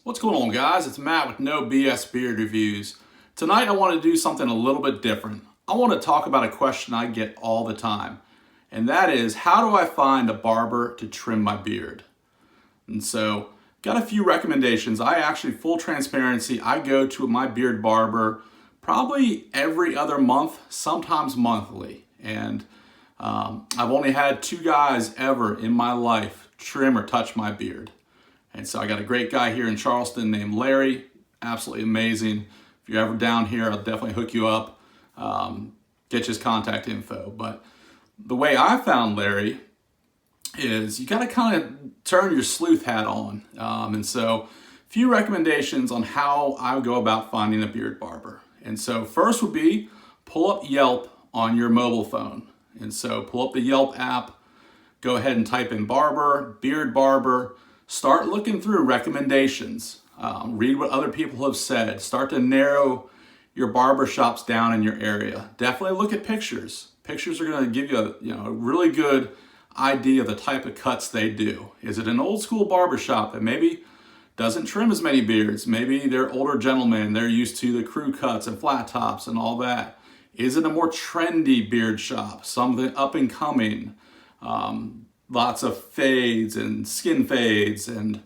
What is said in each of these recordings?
What's going on, guys? It's Matt with No BS Beard Reviews. Tonight I want to do something a little bit different. I want to talk about a question I get all the time, and that is, how do I find a barber to trim my beard? And so, got a few recommendations. I actually, full transparency, I go to my beard barber probably every other month, sometimes monthly. And I've only had 2 guys ever in my life trim or touch my beard. And so I got a great guy here in Charleston named Larry, absolutely amazing. If you're ever down here, I'll definitely hook you up, get you his contact info. But the way I found Larry is you got to kind of turn your sleuth hat on. And so a few recommendations on how I would go about finding a beard barber. And so first would be pull up Yelp on your mobile phone. And so pull up the Yelp app, go ahead and type in barber, beard barber. Start looking through recommendations. Read what other people have said. Start to narrow your barber shops down in your area. Definitely look at pictures. Pictures are going to give you a really good idea of the type of cuts they do. Is it an old school barber shop that maybe doesn't trim as many beards? Maybe they're older gentlemen. They're used to the crew cuts and flat tops and all that. Is it a more trendy beard shop? Something up and coming? Lots of fades and skin fades and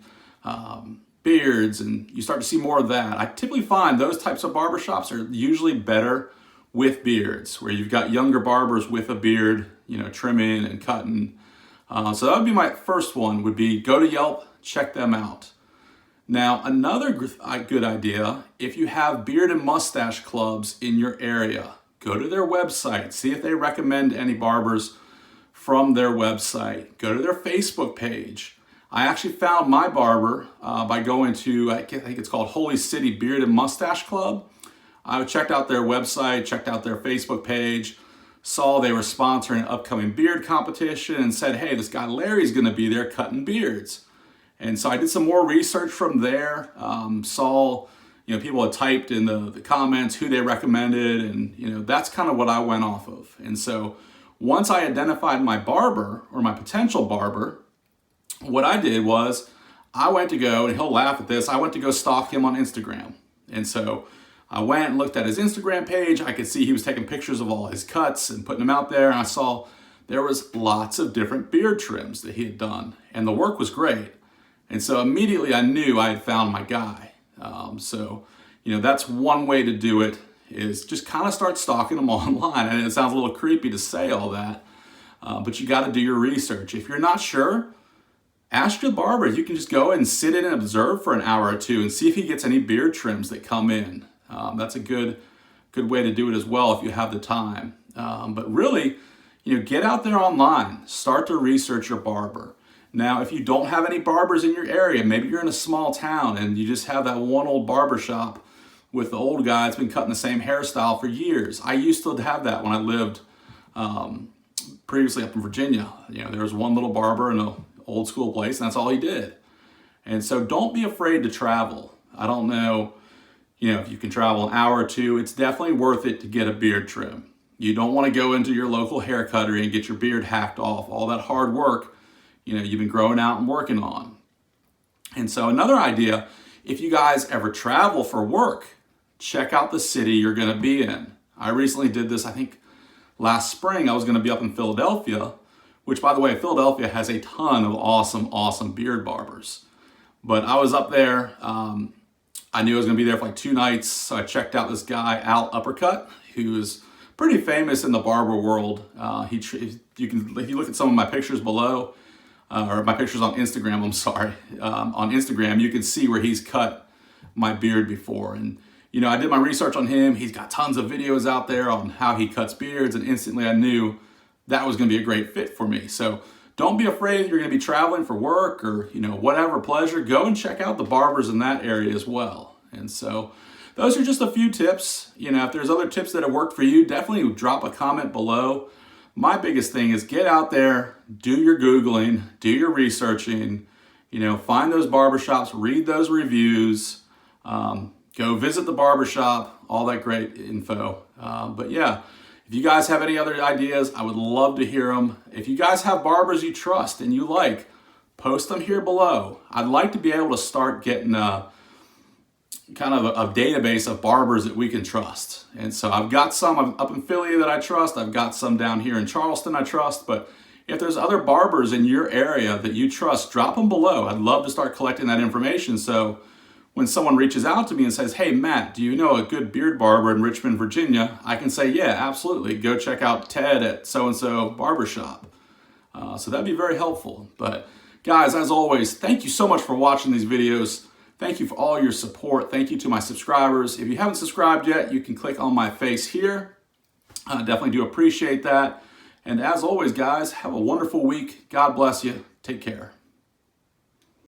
beards, and you start to see more of that. I typically find those types of barbershops are usually better with beards, where you've got younger barbers with a beard, trimming and cutting. So that would be my first one, would be go to Yelp, check them out. Now, another good idea, if you have beard and mustache clubs in your area, go to their website, see if they recommend any barbers from their website. Go to their Facebook page. I actually found my barber by going to, I think it's called Holy City Beard and Mustache Club. I checked out their website, checked out their Facebook page, saw they were sponsoring an upcoming beard competition, and said, hey, this guy Larry's gonna be there cutting beards. And so I did some more research from there, saw people had typed in the comments who they recommended, and that's kind of what I went off of. And so once I identified my barber or my potential barber, what I did was I went to go, and he'll laugh at this, I went to go stalk him on Instagram. And so I went and looked at his Instagram page. I could see he was taking pictures of all his cuts and putting them out there. And I saw there was lots of different beard trims that he had done, and the work was great. And so immediately I knew I had found my guy. That's one way to do it, is just kind of start stalking them online. And it sounds a little creepy to say all that, but you got to do your research. If you're not sure, ask your barber. You can just go and sit in and observe for an hour or two and see if he gets any beard trims that come in. That's a good way to do it as well if you have the time. But really, get out there online. Start to research your barber. Now, if you don't have any barbers in your area, maybe you're in a small town and you just have that one old barber shop with the old guy that's been cutting the same hairstyle for years. I used to have that when I lived previously up in Virginia. There was one little barber in an old school place, and that's all he did. And so don't be afraid to travel. I don't know, if you can travel an hour or two, it's definitely worth it to get a beard trim. You don't want to go into your local hair cuttery and get your beard hacked off. All that hard work, you've been growing out and working on. And so another idea, if you guys ever travel for work, check out the city you're going to be in. I recently did this, I think last spring. I was going to be up in Philadelphia, which, by the way, Philadelphia has a ton of awesome beard barbers. But I was up there. I knew I was going to be there for like 2 nights, so I checked out this guy, Al Uppercut, who is pretty famous in the barber world. If you look at some of my pictures below, or my pictures on Instagram, on Instagram, you can see where he's cut my beard before. And I did my research on him. He's got tons of videos out there on how he cuts beards, and instantly I knew that was going to be a great fit for me. So don't be afraid if you're going to be traveling for work or whatever pleasure. Go and check out the barbers in that area as well. And so those are just a few tips. If there's other tips that have worked for you, definitely drop a comment below. My biggest thing is get out there, do your Googling, do your researching, find those barbershops, read those reviews, go visit the barbershop, all that great info. But yeah, if you guys have any other ideas, I would love to hear them. If you guys have barbers you trust and you like, post them here below. I'd like to be able to start getting kind of a database of barbers that we can trust. And so I've got some up in Philly that I trust. I've got some down here in Charleston I trust. But if there's other barbers in your area that you trust, drop them below. I'd love to start collecting that information. So when someone reaches out to me and says, hey, Matt, do you know a good beard barber in Richmond, Virginia? I can say, yeah, absolutely. Go check out Ted at so-and-so barbershop. So that'd be very helpful. But guys, as always, thank you so much for watching these videos. Thank you for all your support. Thank you to my subscribers. If you haven't subscribed yet, you can click on my face here. I definitely do appreciate that. And as always, guys, have a wonderful week. God bless you. Take care.